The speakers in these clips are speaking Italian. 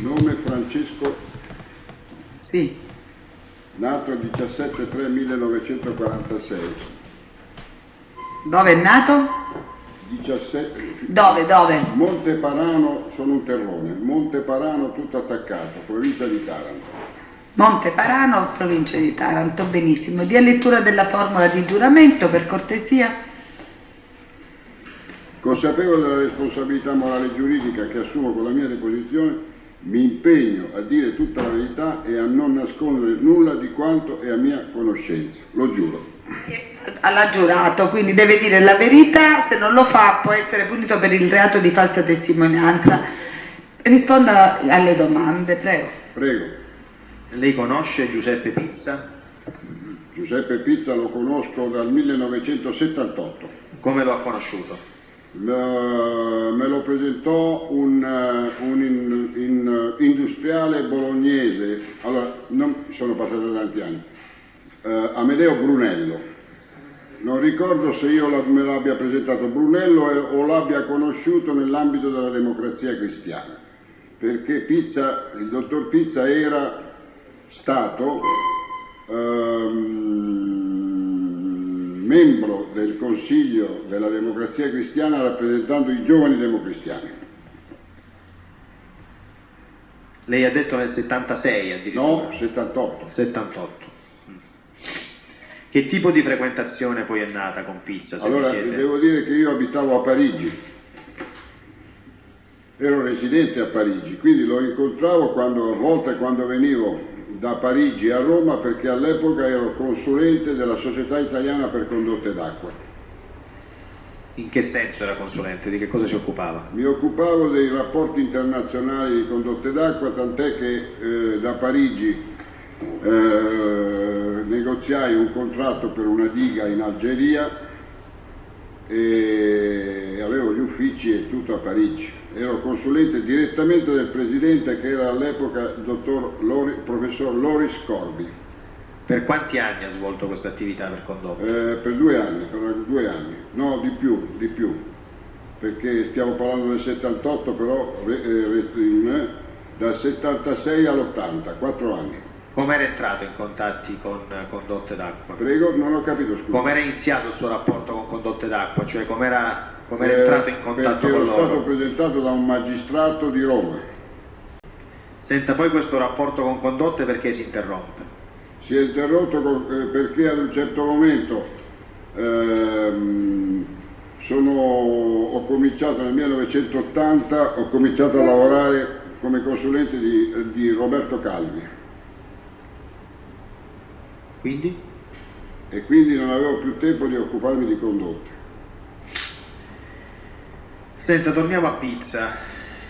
Nome Francesco. Sì. Nato il 17/3/1946. Dove è nato? 17. Dove? Monteparano, sono un terrone. Monteparano tutto attaccato, provincia di Taranto. Monteparano, provincia di Taranto, benissimo. Dia lettura della formula di giuramento, per cortesia. Consapevole della responsabilità morale e giuridica che assumo con la mia deposizione, mi impegno a dire tutta la verità e a non nascondere nulla di quanto è a mia conoscenza. Lo giuro. L'ha giurato, quindi deve dire la verità, se non lo fa può essere punito per il reato di falsa testimonianza. Risponda alle domande, prego. Prego. Lei conosce Giuseppe Pizza? Giuseppe Pizza lo conosco dal 1978. Come lo ha conosciuto? Me lo presentò un industriale bolognese, allora sono passati tanti anni, Amedeo Brunello. Non ricordo se io me l'abbia presentato Brunello o l'abbia conosciuto nell'ambito della Democrazia Cristiana, perché il dottor Pizza era stato membro del Consiglio della Democrazia Cristiana rappresentando i giovani democristiani. Lei ha detto nel 76 addirittura? No, 78. 78. Che tipo di frequentazione poi è nata con Pizza? Se allora, siete... devo dire che io abitavo a Parigi, ero residente a Parigi, quindi lo incontravo a volte quando venivo da Parigi a Roma, perché all'epoca ero consulente della Società Italiana per Condotte d'Acqua. In che senso era consulente? Di che cosa si occupava? Mi occupavo dei rapporti internazionali di condotte d'acqua, tant'è che da Parigi negoziai un contratto per una diga in Algeria e avevo gli uffici e tutto a Parigi. Ero consulente direttamente del presidente, che era all'epoca il professor Loris Corbi. Per quanti anni ha svolto questa attività per Condotte? Per 2 anni, no, di più, perché stiamo parlando del 78, però dal 76 all'80, 4 anni. Come era entrato in contatti con Condotte d'Acqua? Prego, non ho capito, scusa. Come era iniziato il suo rapporto con Condotte d'Acqua? Cioè come era entrato in contatto con loro? Perché ero stato presentato da un magistrato di Roma. Senta, poi questo rapporto con Condotte perché si interrompe? Si è interrotto perché ad un certo momento ho cominciato nel 1980, ho cominciato a lavorare come consulente di Roberto Calvi. Quindi? E quindi non avevo più tempo di occuparmi di Condotte. Senta, torniamo a Pizza.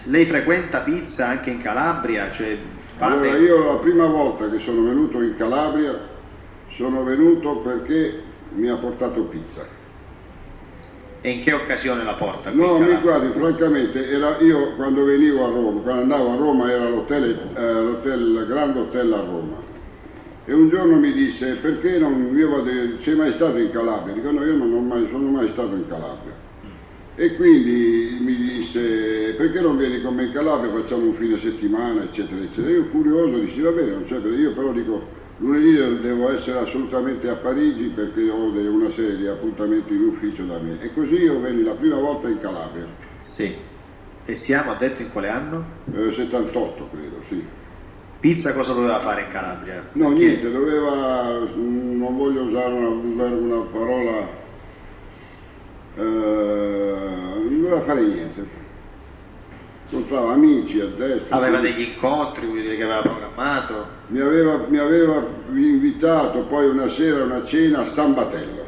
Lei frequenta Pizza anche in Calabria? Cioè, Allora, io la prima volta che sono venuto in Calabria sono venuto perché mi ha portato Pizza. E in che occasione la porta? No, mi guardi, francamente, io quando venivo a Roma, quando andavo a Roma era l'hotel Grand Hotel a Roma. E un giorno mi disse: perché non sei mai stato in Calabria? Dico: no, io non sono mai stato in Calabria. E quindi mi disse: perché non vieni con me in Calabria, facciamo un fine settimana, eccetera, eccetera. Io curioso dissi: va bene, non c'è, io però dico, lunedì devo essere assolutamente a Parigi perché ho una serie di appuntamenti in ufficio da me. E così io venni la prima volta in Calabria. Sì. E siamo, ha detto, in quale anno? 78 credo, sì. Pizza cosa doveva fare in Calabria? No, Perché... niente, non voglio usare una parola, non doveva fare niente. Incontrava amici a destra. Aveva degli incontri, vuol dire che aveva programmato? Mi aveva invitato poi una sera a una cena a San Batello.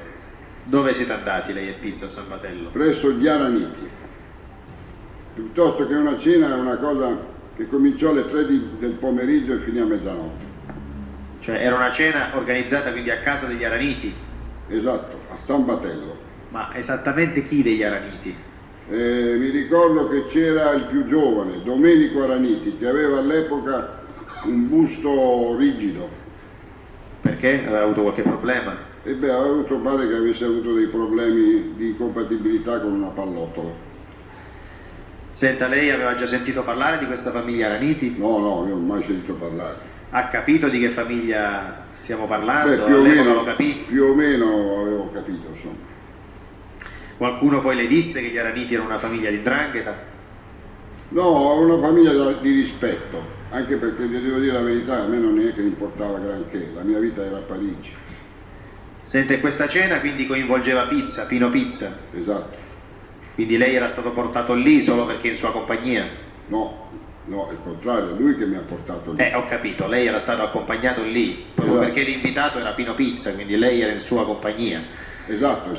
Dove siete andati lei e Pizza a San Batello? Presso gli Araniti. Piuttosto che una cena è una cosa che cominciò alle 3 del pomeriggio e finì a mezzanotte. Cioè era una cena organizzata quindi a casa degli Araniti? Esatto, a San Batello. Ma esattamente chi degli Araniti? Mi ricordo che c'era il più giovane, Domenico Araniti, che aveva all'epoca un busto rigido. Perché? Aveva avuto qualche problema? Pare che avesse avuto dei problemi di incompatibilità con una pallottola. Senta, lei aveva già sentito parlare di questa famiglia Araniti? No, io non ho mai sentito parlare. Ha capito di che famiglia stiamo parlando? Beh, più All'epoca lo capì? o meno avevo capito, insomma. Qualcuno poi le disse che gli Araniti erano una famiglia di 'ndrangheta? No, una famiglia di rispetto, anche perché vi devo dire la verità, a me non è che mi importava granché, la mia vita era a Parigi. Senta, e questa cena quindi coinvolgeva Pizza, Pino Pizza? Esatto. Quindi lei era stato portato lì solo perché in sua compagnia? No, il contrario, è lui che mi ha portato lì. Ho capito, lei era stato accompagnato lì, proprio Esatto. perché l'invitato era Pino Pizza, quindi lei era in sua compagnia. Esatto.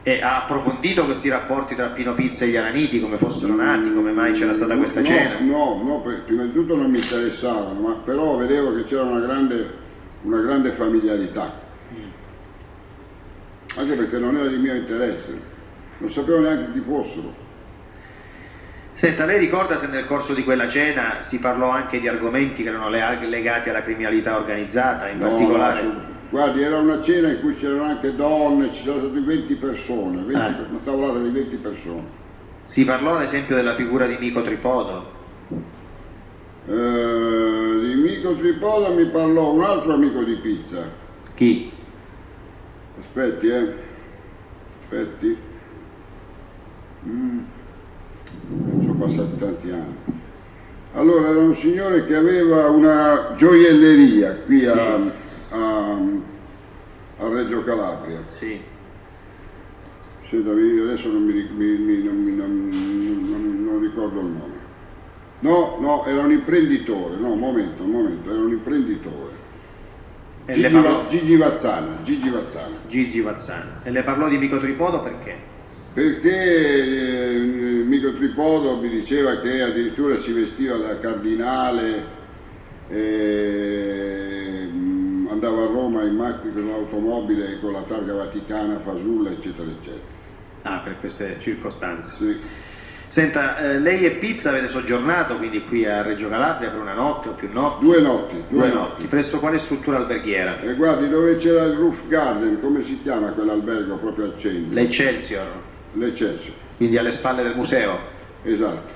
E ha approfondito questi rapporti tra Pino Pizza e gli Araniti, come fossero nati, come mai c'era stata questa cena? No, prima di tutto non mi interessavano, ma però vedevo che c'era una grande familiarità. Anche perché non era di mio interesse, non sapevo neanche chi fossero. Senta, lei ricorda se nel corso di quella cena si parlò anche di argomenti che erano legati alla criminalità organizzata, in particolare? No, guardi, era una cena in cui c'erano anche donne, ci sono state 20 persone, una tavolata di 20 persone. Si parlò ad esempio della figura di Mico Tripodo? Di Mico Tripoda mi parlò un altro amico di Pizza. Chi? Aspetti. Sono passati tanti anni. Allora, era un signore che aveva una gioielleria qui Sì. a Reggio Calabria. Sì. Senta, adesso non ricordo il nome. No, era un imprenditore. No, un momento, era un imprenditore. E le parlò... Gigi Vazzana. Gigi Vazzana. E le parlò di Mico Tripodo perché? Perché Mico Tripodo mi diceva che addirittura si vestiva da cardinale, andava a Roma in macchina con l'automobile con la targa vaticana, fasulla, eccetera, eccetera. Ah, per queste circostanze. Sì. Senta, lei e Pizza avete soggiornato quindi qui a Reggio Calabria per una notte o più notti? Due notti. Presso quale struttura alberghiera? E guardi, dove c'era il Roof Garden, come si chiama quell'albergo proprio al centro? L'Eccelsior, L'Eccelsior. quindi alle spalle del museo. Esatto.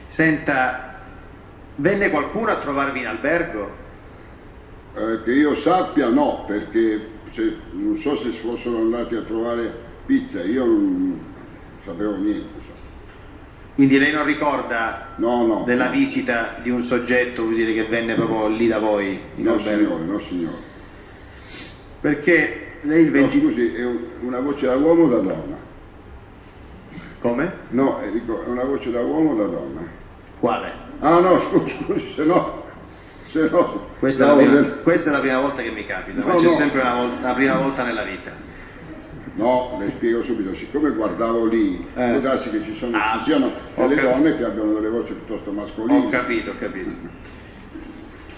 Senta, venne qualcuno a trovarvi in albergo? Che io sappia no, perché non so se fossero andati a trovare Pizza, io non sapevo niente. Quindi lei non ricorda No. della visita di un soggetto, vuol dire che venne proprio lì da voi in albergo? No signore. Perché lei il 20... Scusi, è una voce da uomo o da donna? Come? No, dico, è una voce da uomo o da donna? Quale? Ah no, scusi, se no... Questa è la prima volta che mi capita, ma c'è sempre la prima volta nella vita. No, le spiego subito, siccome guardavo lì, può darsi che ci siano delle donne che abbiano delle voci piuttosto mascoline. Ho capito.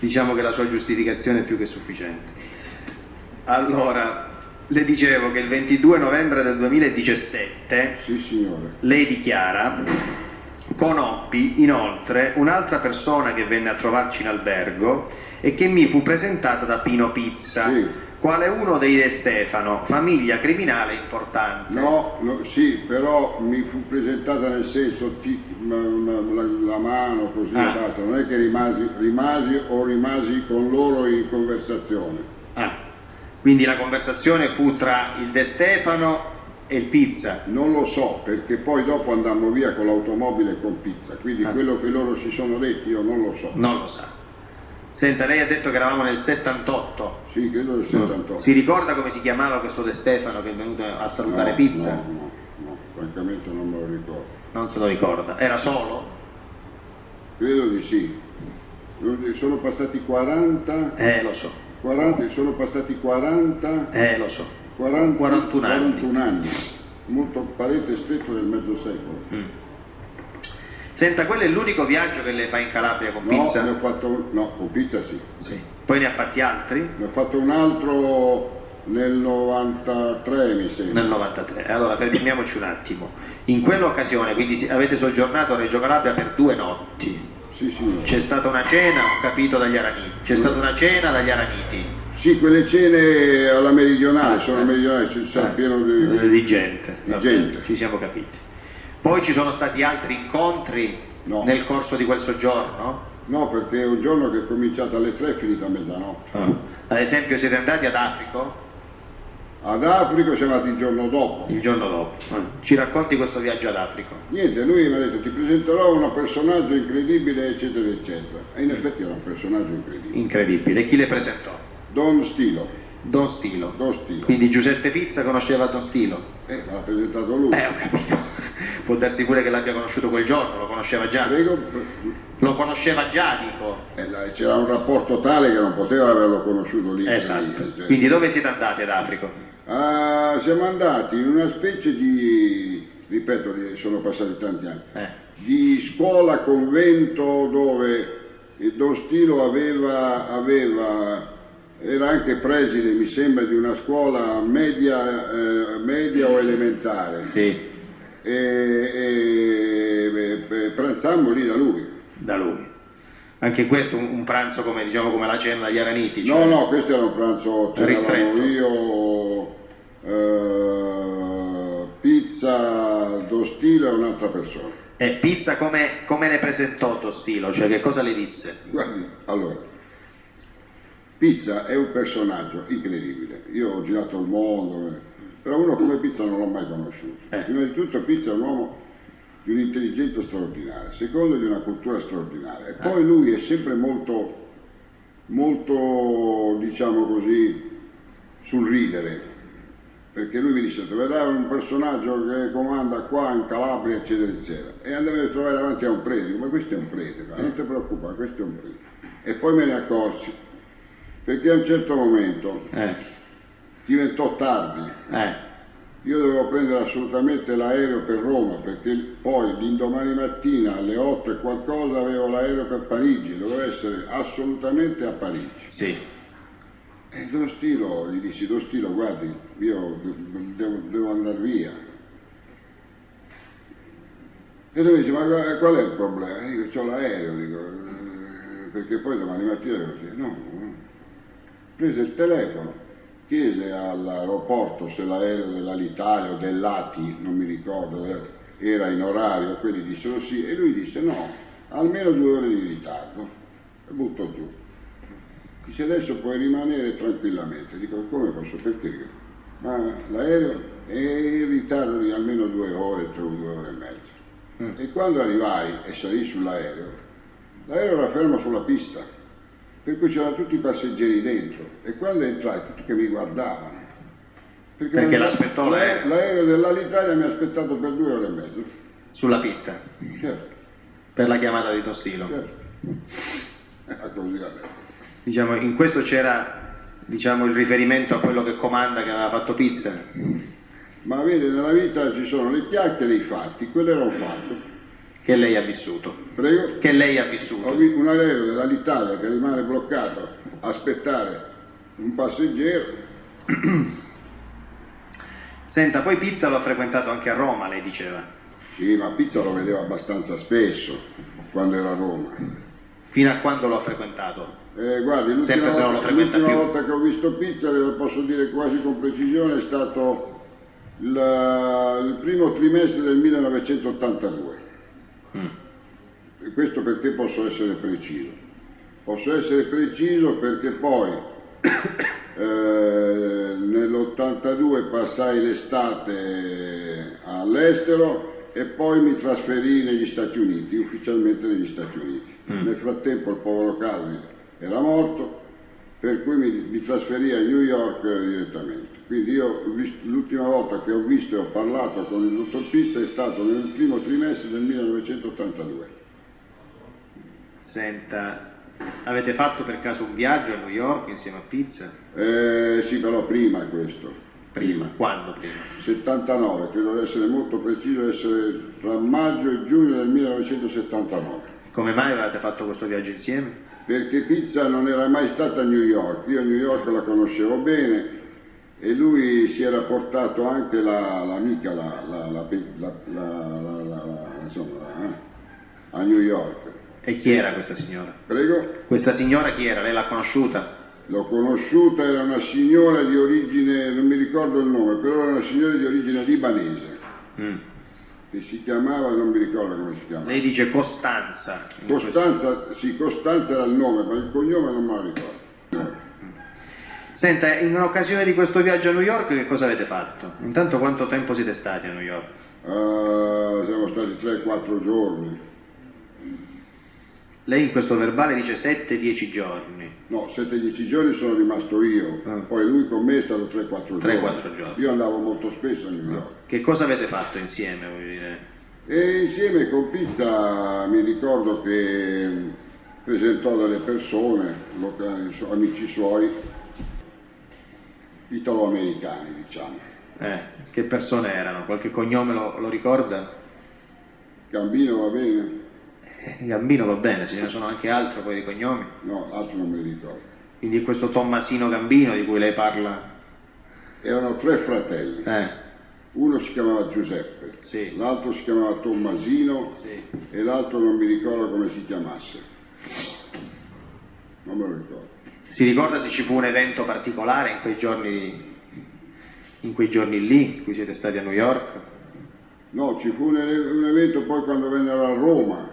Diciamo che la sua giustificazione è più che sufficiente. Allora, le dicevo che il 22 novembre del 2017 Sì, signore. lei dichiara: conobbi inoltre un'altra persona che venne a trovarci in albergo e che mi fu presentata da Pino Pizza, Sì. quale uno dei De Stefano, famiglia criminale importante. Sì, però mi fu presentata nel senso la mano così, basta. Non è che rimasi con loro in conversazione. Quindi la conversazione fu tra il De Stefano e il Pizza? Non lo so, perché poi dopo andammo via con l'automobile e con Pizza, quindi quello che loro si sono detti io non lo so. Non lo sa. Senta, lei ha detto che eravamo nel 78. Sì, credo del 78. Si ricorda come si chiamava questo De Stefano che è venuto a salutare Pizza? No, francamente non me lo ricordo. Non se lo ricorda. Era solo? Credo di sì. Sono passati 40... Lo so. Sono passati 40... Lo so. 41 anni. Molto parete stretto del mezzo secolo. Senta, quello è l'unico viaggio che lei fa in Calabria con Pizza? Con Pizza sì. Poi ne ha fatti altri? Ne ho fatto un altro nel 93 mi sembra. Nel 93. Allora fermiamoci un attimo. In quell'occasione, quindi avete soggiornato a Reggio Calabria per 2 notti. Sì. C'è stata una cena, ho capito, dagli Araniti. C'è stata una cena dagli Araniti. Sì, quelle cene alla meridionale, sono meridionali, ci sta pieno di gente, di vabbè, gente. ci siamo capiti. Poi ci sono stati altri incontri No. nel corso di quel soggiorno? No, perché è un giorno che è cominciato alle 3 e finito a mezzanotte. Ad esempio siete andati ad Africo Ad Africa siamo andati il giorno dopo. il giorno dopo. Ci racconti questo viaggio ad Africo? Niente, lui mi ha detto ti presenterò un personaggio incredibile, eccetera, eccetera. E in effetti era un personaggio incredibile. Incredibile. Chi le presentò? Don Stilo. Don Stilo. Don Stilo. Quindi Giuseppe Pizza conosceva Don Stilo? L'ha presentato lui. Ho capito. Può darsi pure che l'abbia conosciuto quel giorno, lo conosceva già. Prego. Lo conosceva già, dico. C'era un rapporto tale che non poteva averlo conosciuto lì. Esatto. Cioè. Quindi dove siete andati ad Africa? Siamo andati in una specie di, ripeto, sono passati tanti anni, di scuola convento dove il Don Stilo era anche preside, mi sembra, di una scuola media o elementare. Sì. E pranzammo lì da lui. Da lui. Anche questo un pranzo come, diciamo, come la cena dagli Araniti? No, Cioè... no, questo era un pranzo, ristretto. Io, Pizza, Don Stilo e un'altra persona. E Pizza come le presentò Don Stilo? Cioè che cosa le disse? Guardi, allora, Pizza è un personaggio incredibile. Io ho girato il mondo, però uno come Pizza non l'ho mai conosciuto. Prima di tutto Pizza è un uomo di un'intelligenza straordinaria, secondo di una cultura straordinaria. E poi lui è sempre molto, diciamo così, sul ridere. Perché lui mi disse, troverai un personaggio che comanda qua in Calabria, eccetera, eccetera. E andavi a trovare davanti a un prete, dico, ma questo è un prete, non ti preoccupare, questo è un prete. E poi me ne accorsi, perché a un certo momento diventò tardi. Io dovevo prendere assolutamente l'aereo per Roma, perché poi l'indomani mattina alle 8 e qualcosa avevo l'aereo per Parigi, dovevo essere assolutamente a Parigi. Sì. E Don Stilo, gli dissi, Don Stilo, guardi, io devo andare via. E lui dice, ma qual è il problema? Io dico, c'ho l'aereo, dico, perché poi domani mattina devo dire, no. Prese il telefono, chiese all'aeroporto se l'aereo dell'Alitalia o dell'ATI, non mi ricordo, era in orario, quelli dissero sì, e lui disse no, almeno 2 ore di ritardo, e butto giù. Dice adesso puoi rimanere tranquillamente, dico come posso, perché? Ma l'aereo è in ritardo di almeno 2 ore, 2 ore e mezza. E quando arrivai e salì sull'aereo, l'aereo era fermo sulla pista, per cui c'erano tutti i passeggeri dentro, e quando entrai tutti che mi guardavano. Perché l'aspettò l'aereo? L'aereo dell'Alitalia mi ha aspettato per 2 ore e mezza. Sulla pista? Certo. Per la chiamata di Don Stilo? Certo. Così adesso. Diciamo, in questo c'era, diciamo, il riferimento a quello che comanda che aveva fatto Pizza. Ma vede, nella vita ci sono le chiacchiere e i fatti, quello era un fatto. Che lei ha vissuto. Prego? Che lei ha vissuto. Ho visto un aereo dell'Alitalia che rimane bloccato a aspettare un passeggero. Senta, poi Pizza l'ho frequentato anche a Roma, lei diceva. Sì, ma Pizza lo vedevo abbastanza spesso quando era a Roma. Fino a quando l'ho frequentato? Guardi, Sempre se non lo frequenta più. L'ultima volta che ho visto Pizza, lo posso dire quasi con precisione, è stato il primo trimestre del 1982. E questo perché posso essere preciso? Posso essere preciso perché poi nell'82 passai l'estate all'estero e poi mi trasferì negli Stati Uniti, ufficialmente negli Stati Uniti. Nel frattempo il povero Calvi era morto, per cui mi trasferì a New York direttamente. Quindi io l'ultima volta che ho visto e ho parlato con il dottor Pizza è stato nel primo trimestre del 1982. Senta, avete fatto per caso un viaggio a New York insieme a Pizza? Sì, però prima questo. Prima? Quando prima? 79, credo di essere molto preciso, essere tra maggio e giugno del 1979. Come mai avevate fatto questo viaggio insieme? Perché Pizza non era mai stata a New York, io a New York la conoscevo bene e lui si era portato anche l'amica a New York. E chi era questa signora? Prego? Questa signora chi era? Lei l'ha conosciuta? L'ho conosciuta, era una signora di origine, non mi ricordo il nome, però era una signora di origine libanese, che si chiamava, non mi ricordo come si chiama. Lei dice Costanza. Costanza, sì, Costanza era il nome, ma il cognome non me lo ricordo. Senta, in occasione di questo viaggio a New York che cosa avete fatto? Intanto quanto tempo siete stati a New York? Siamo stati 3-4 giorni. Lei in questo verbale dice 7-10 giorni. No, 7-10 giorni sono rimasto io, poi lui con me è stato 3-4 giorni. 3-4 giorni. Io andavo molto spesso a New York. Che cosa avete fatto insieme, voglio dire? E insieme con Pizza mi ricordo che presentò delle persone, locali, amici suoi, italo-americani, diciamo. Che persone erano? Qualche cognome lo ricorda? Gambino va bene? Gambino va bene, se ce ne sono anche altri poi di cognomi. No, altro non mi ricordo. Quindi questo Tommasino Gambino di cui lei parla? Erano 3 fratelli. Uno si chiamava Giuseppe, sì. L'altro si chiamava Tommasino, Sì. E l'altro non mi ricordo come si chiamasse. Non me lo ricordo. Si ricorda se ci fu un evento particolare in quei giorni lì, in cui siete stati a New York? No, ci fu un evento poi quando vennero a Roma,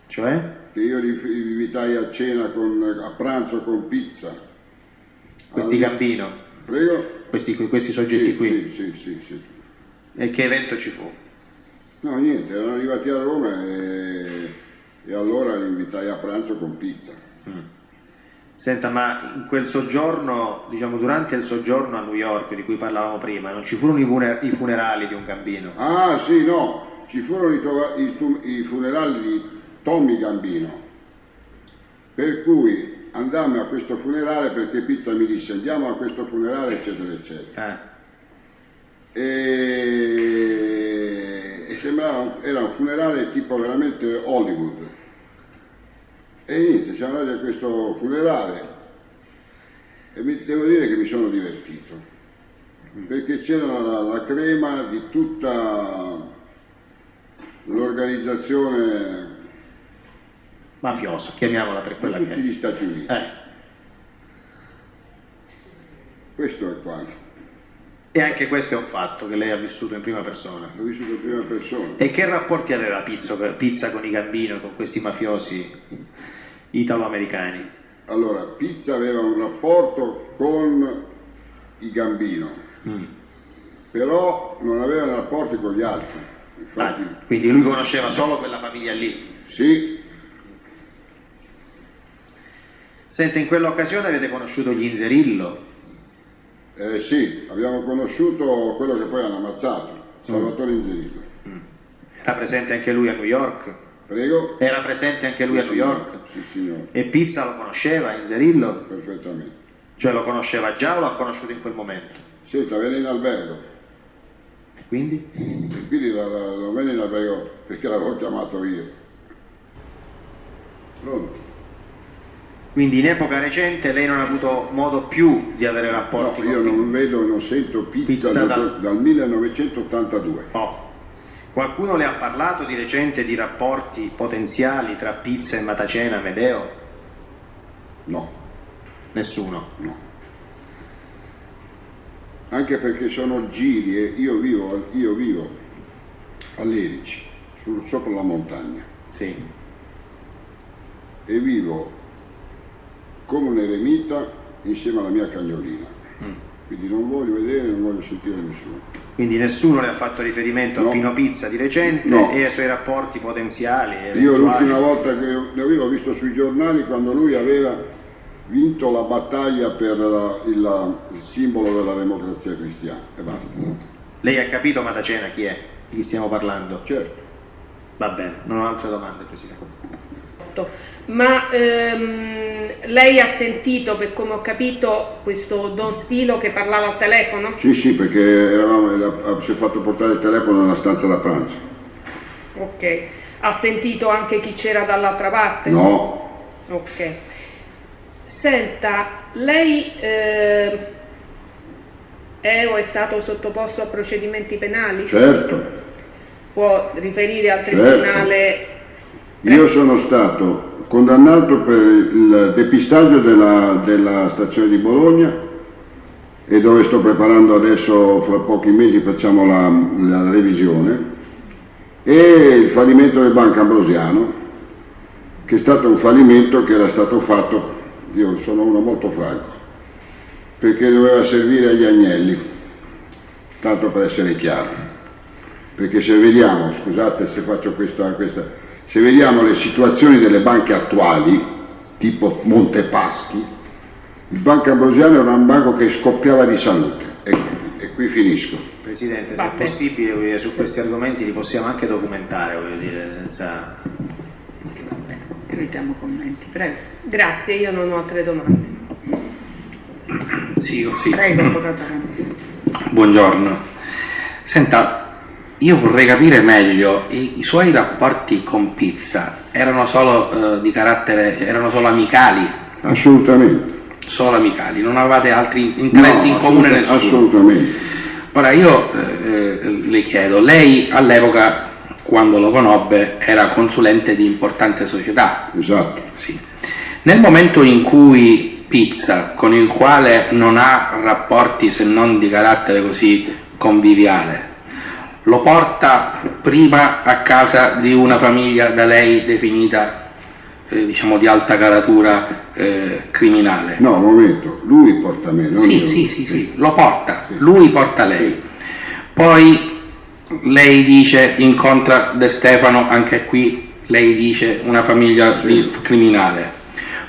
Cioè? che io li invitai a cena, a pranzo con Pizza. Questi Gambino? Prego? Questi soggetti Sì, qui? sì. E che evento ci fu? No, niente, erano arrivati a Roma e allora li invitai a pranzo con Pizza. Senta, ma in quel soggiorno, diciamo durante il soggiorno a New York di cui parlavamo prima, non ci furono i funerali di un Gambino? Ah sì, no, ci furono i funerali di Tommy Gambino, per cui andammo a questo funerale perché Pizza mi disse andiamo a questo funerale eccetera eccetera. E sembrava, era un funerale tipo veramente Hollywood. E niente, siamo andati a questo funerale e devo dire che mi sono divertito, perché c'era la crema di tutta l'organizzazione Mafiosa, chiamiamola per di quella che tutti è. gli Stati Uniti. Questo è quanto. E anche questo è un fatto che lei ha vissuto in prima persona. L'ho vissuto in prima persona. E che rapporti aveva Pizza con i Gambino, con questi mafiosi italo-americani? Allora, Pizza aveva un rapporto con i Gambino, però non aveva rapporti con gli altri. Infatti, Quindi lui conosceva solo quella famiglia lì. sì, Senta, in quell'occasione avete conosciuto gli Inzerillo? sì, abbiamo conosciuto quello che poi hanno ammazzato, Salvatore Inzerillo. Era presente anche lui a New York? Prego? Era presente anche lui a New York? Sì, signore, E Pizza lo conosceva, Inzerillo? perfettamente. Cioè lo conosceva già o l'ha conosciuto in quel momento? Senta, venne in albergo, E quindi? e quindi lo venne in albergo perché l'avevo chiamato io. Pronto? Quindi in epoca recente lei non ha avuto modo più di avere No, rapporti io con non vedo e non sento Pizza Pizza dal 1982. Qualcuno le ha parlato di recente di rapporti potenziali tra Pizza e Matacena Amedeo? No, Nessuno. no. Anche perché sono giri e io vivo all'Erici, sopra la montagna, Sì. e vivo come un eremita insieme alla mia cagnolina. Quindi non voglio vedere, non voglio sentire nessuno. Quindi nessuno le ha fatto riferimento No. a Pino Pizza di recente No. e ai suoi rapporti potenziali? Io eventuali? l'ultima volta che l'ho visto sui giornali quando lui aveva vinto la battaglia per il simbolo della democrazia cristiana e basta. Lei ha capito Matacena chi è? Di chi stiamo parlando? Certo. Va bene, non ho altre domande, Presidente. Ma lei ha sentito, per come ho capito, questo Don Stilo che parlava al telefono? Sì, perché si è fatto portare il telefono nella stanza da pranzo. Ok. Ha sentito anche chi c'era dall'altra parte? No, Ok. Senta, lei è o è stato sottoposto a procedimenti penali? certo. Può riferire al Certo. tribunale? Io sono stato condannato per il depistaggio della stazione di Bologna, e dove sto preparando adesso, fra pochi mesi facciamo la revisione, e il fallimento del Banco Ambrosiano, che è stato un fallimento che era stato fatto, io sono uno molto franco, perché doveva servire agli agnelli, tanto per essere chiaro. Perché se vediamo, scusate se faccio questa, se vediamo le situazioni delle banche attuali, tipo Montepaschi, il Banco Ambrosiano era un banco che scoppiava di salute, e qui finisco. Presidente, se è possibile, su questi argomenti li possiamo anche documentare, voglio dire, senza... Sì, va bene, evitiamo commenti, prego. Grazie, io non ho altre domande. Sì. Prego, avvocato Ranzi. Buongiorno. Senta, io vorrei capire meglio, i suoi rapporti con Pizza erano solo di carattere, erano solo amicali? Assolutamente. Solo amicali, non avevate altri interessi in comune nessuno? Assolutamente. Ora io le chiedo, lei all'epoca, quando lo conobbe, era consulente di importante società? Esatto. Sì. Nel momento in cui Pizza, con il quale non ha rapporti se non di carattere così conviviale, lo porta prima a casa di una famiglia da lei definita diciamo di alta caratura criminale. No, un momento, lui porta me, non io. Sì, lo porta, lui porta lei. Poi lei dice incontra De Stefano, anche qui lei dice una famiglia di criminale.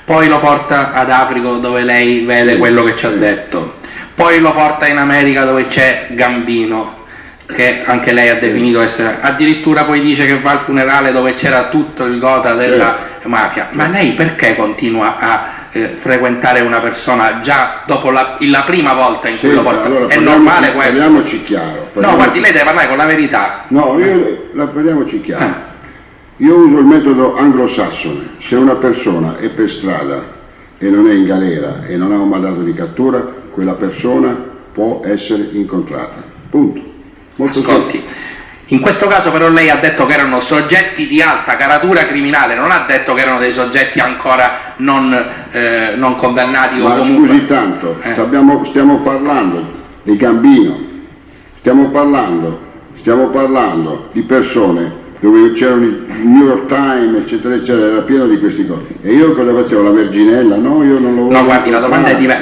Poi lo porta ad Africa dove lei vede quello che ci ha detto. Poi lo porta in America dove c'è Gambino, che anche lei ha definito essere, addirittura poi dice che va al funerale dove c'era tutto il gota della mafia. Ma lei perché continua a frequentare una persona già dopo la prima volta in cui lo porta? Allora, è normale questo? Parliamoci chiaro. No, guardi, lei deve parlare con la verità. No, parliamoci chiaro. Io uso il metodo anglosassone. Se una persona è per strada e non è in galera e non ha un mandato di cattura, quella persona può essere incontrata. Punto. Molto Ascolti, semplice. in questo caso però lei ha detto che erano soggetti di alta caratura criminale, non ha detto che erano dei soggetti ancora non condannati o comunque... Scusi tanto, stiamo parlando di Gambino, stiamo parlando di persone dove c'erano i New York Times, eccetera, eccetera, era pieno di questi cose. E io cosa facevo? La Verginella? No, io non lo volevo. No, guardi, la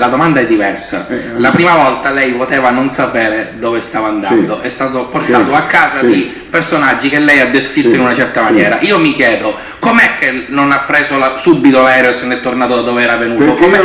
domanda è diversa. La prima volta lei poteva non sapere dove stava andando, è stato portato a casa di personaggi che lei ha descritto in una certa maniera. Io mi chiedo, com'è che non ha preso subito l'aereo e se n'è tornato da dove era venuto? Perché io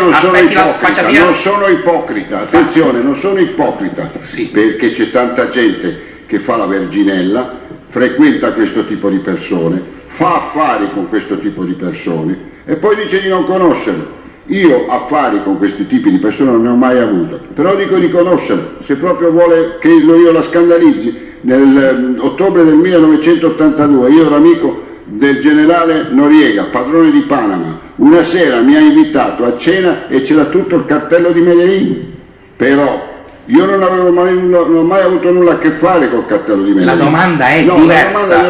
non sono ipocrita, attenzione, non sono ipocrita, perché c'è tanta gente che fa la Verginella, frequenta questo tipo di persone, fa affari con questo tipo di persone e poi dice di non conoscerlo. Io affari con questi tipi di persone non ne ho mai avuto, però dico di conoscerlo. Se proprio vuole che io la scandalizzi, nel ottobre del 1982 io ero amico del generale Noriega, padrone di Panama. Una sera mi ha invitato a cena e c'era tutto il cartello di Medellin, però io non ho mai avuto nulla a che fare col cartello di Medellin. La domanda è diversa.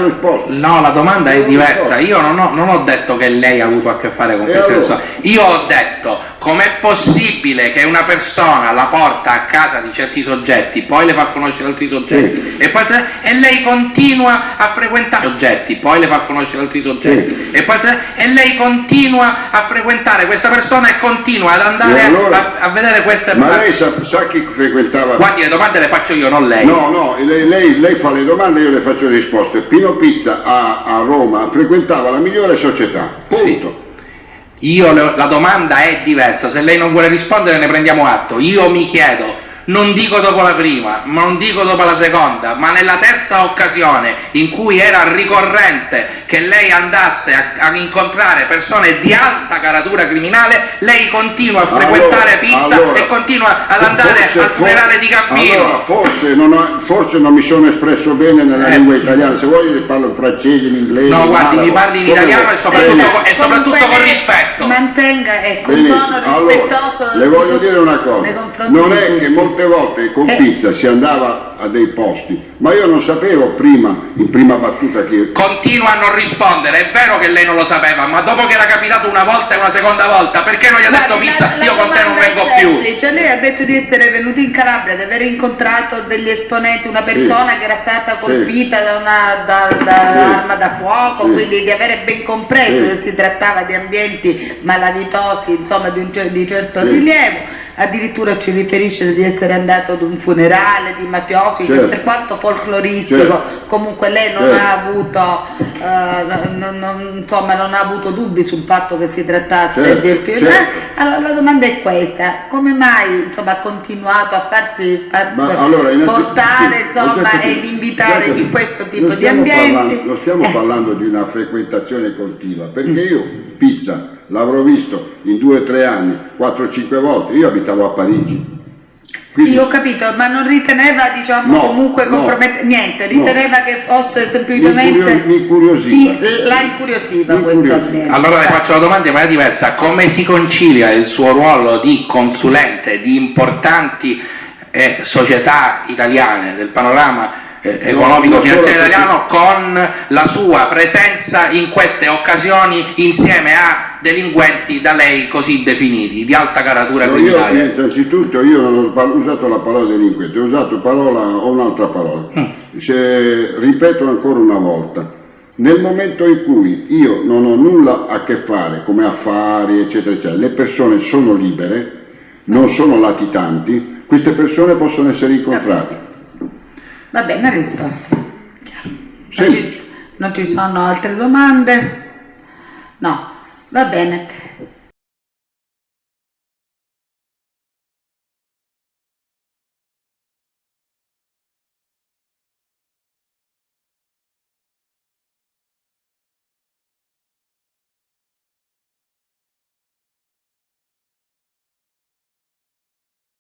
La domanda è diversa. Io non ho detto che lei ha avuto a che fare con queste persone. Io ho detto com'è possibile che una persona la porta a casa di certi soggetti, poi le fa conoscere altri soggetti e lei continua a frequentare soggetti, poi le fa conoscere altri soggetti e lei continua a frequentare questa persona e continua ad andare a vedere queste persone. Ma lei sa chi frequentava? Guardi, le domande le faccio io, non lei. No, lei fa le domande e io le faccio le risposte. Pino Pizza a Roma frequentava la migliore società, punto. La domanda è diversa, se lei non vuole rispondere ne prendiamo atto. Io mi chiedo, non dico dopo la prima, ma non dico dopo la seconda, ma nella terza occasione in cui era ricorrente che lei andasse a incontrare persone di alta caratura criminale, lei continua a frequentare Pizza e continua ad andare al funerale di Gambino. Allora, forse non mi sono espresso bene nella lingua italiana, se vuoi parlo in francese, in inglese. No, guardi, mi parli in italiano e soprattutto con rispetto. Mantenga un tono rispettoso le voglio dire una cosa, non è che molto molte volte con Pizza si andava a dei posti, ma io non sapevo prima, in prima battuta, che... Continua a non rispondere, è vero che lei non lo sapeva, ma dopo che era capitato una volta e una seconda volta, perché non gli ha detto Pizza, io con te non vengo più? Cioè, lei ha detto di essere venuto in Calabria, di aver incontrato degli esponenti, una persona che era stata colpita da un'arma da fuoco, quindi di avere ben compreso che si trattava di ambienti malavitosi, insomma di certo rilievo. Addirittura ci riferisce di essere andato ad un funerale di mafiosi, che per quanto folcloristico comunque lei non ha avuto insomma non ha avuto dubbi sul fatto che si trattasse di un funerale. Allora la domanda è questa: come mai insomma ha continuato a farsi portare insomma ed invitare in questo tipo di ambienti? Non stiamo parlando di una frequentazione continua, perché io Pizza l'avrò visto in 2 o 3 anni 4-5 volte. Io abitavo a Parigi. Quindi, sì, ho capito, ma non riteneva, diciamo, comunque compromettente, niente, riteneva che fosse semplicemente mi incuriosiva. La incuriosiva questo ambiente. Allora le faccio la domanda in maniera diversa: come si concilia il suo ruolo di consulente di importanti società italiane del panorama economico finanziario italiano con la sua presenza in queste occasioni insieme a delinquenti da lei così definiti, di alta caratura criminale? Innanzitutto io non ho usato la parola delinquente, ho usato un'altra parola. Ripeto ancora una volta: nel momento in cui io non ho nulla a che fare come affari eccetera eccetera, le persone sono libere, non sono latitanti, queste persone possono essere incontrate. Va bene, ha risposto. Non ci sono altre domande? No, va bene.